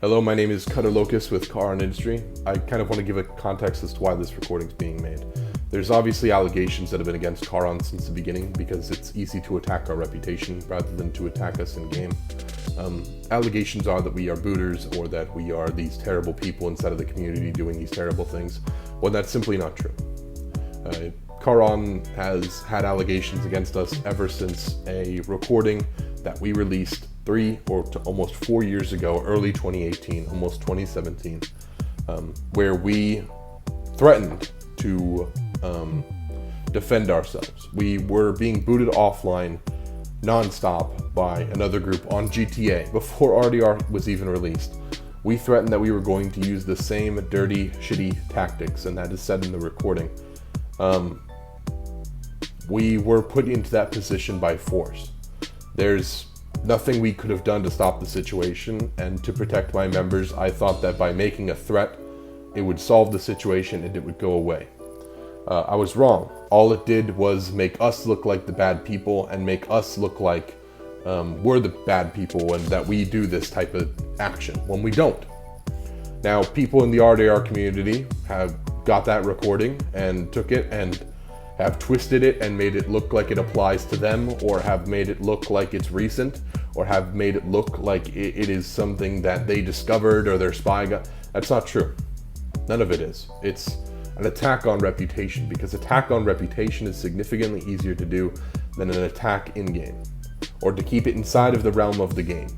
Hello, my name is Cutter Locust with Charon Industry. I kind of want to give a context as to why this recording is being made. There's obviously allegations that have been against Charon since the beginning because it's easy to attack our reputation rather than to attack us in game. Allegations are that we are booters or that we are these terrible people inside of the community doing these terrible things, when that's simply not true. Charon has had allegations against us ever since a recording that we released 3 or to almost 4 years ago, early 2018, almost 2017, where we threatened to defend ourselves. We were being booted offline non-stop by another group on GTA before RDR was even released. We threatened that we were going to use the same dirty, shitty tactics, and that is said in the recording. We were put into that position by force. There's nothing we could have done to stop the situation, and to protect my members, I thought that by making a threat, it would solve the situation and it would go away. I was wrong. All it did was make us look like the bad people and make us look like we're the bad people and that we do this type of action when we don't. Now, people in the RDR community have got that recording and took it and have twisted it and made it look like it applies to them, or have made it look like it's recent, or have made it look like it is something that they discovered or their spy got. That's not true. None of it is. It's an attack on reputation, because attack on reputation is significantly easier to do than an attack in-game, or to keep it inside of the realm of the game.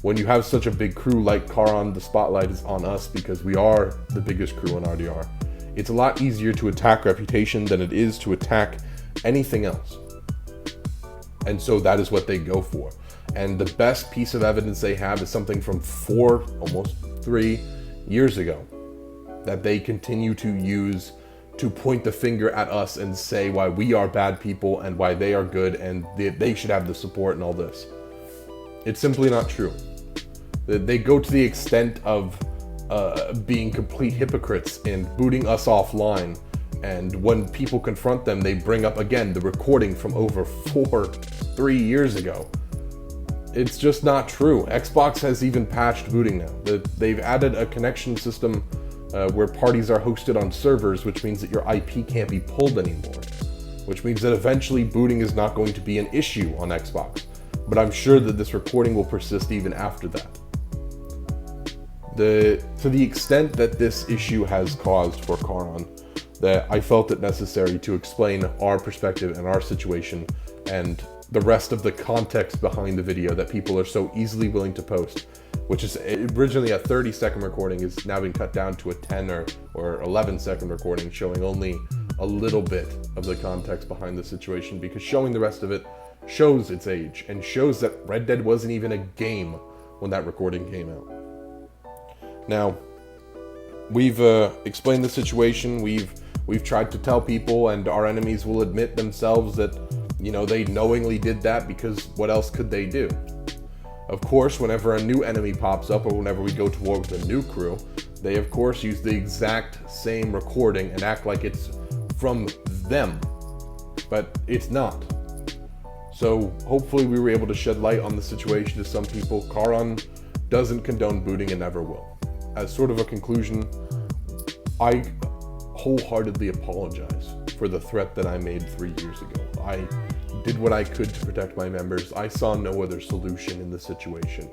When you have such a big crew like Charon, the spotlight is on us because we are the biggest crew in RDR. It's a lot easier to attack reputation than it is to attack anything else. And so that is what they go for. And the best piece of evidence they have is something from 4, almost 3 years ago that they continue to use to point the finger at us and say why we are bad people and why they are good and they should have the support and all this. It's simply not true. They go to the extent of being complete hypocrites and booting us offline, and when people confront them, they bring up again the recording from over 3 years ago. It's just not true. Xbox has even patched booting now. They've added a connection system where parties are hosted on servers, which means that your IP can't be pulled anymore, which means that eventually booting is not going to be an issue on Xbox. But I'm sure that this recording will persist even after that. To the extent that this issue has caused for Charon, that I felt it necessary to explain our perspective and our situation and the rest of the context behind the video that people are so easily willing to post, which is originally a 30-second recording, is now being cut down to a 10 or 11-second recording, showing only a little bit of the context behind the situation, because showing the rest of it shows its age and shows that Red Dead wasn't even a game when that recording came out. Now, we've explained the situation, we've tried to tell people, and our enemies will admit themselves that, you know, they knowingly did that because what else could they do? Of course, whenever a new enemy pops up or whenever we go to war with a new crew, they of course use the exact same recording and act like it's from them, but it's not. So hopefully we were able to shed light on the situation to some people. Charon doesn't condone booting and never will. As sort of a conclusion, I wholeheartedly apologize for the threat that I made 3 years ago. I did what I could to protect my members. I saw no other solution in the situation.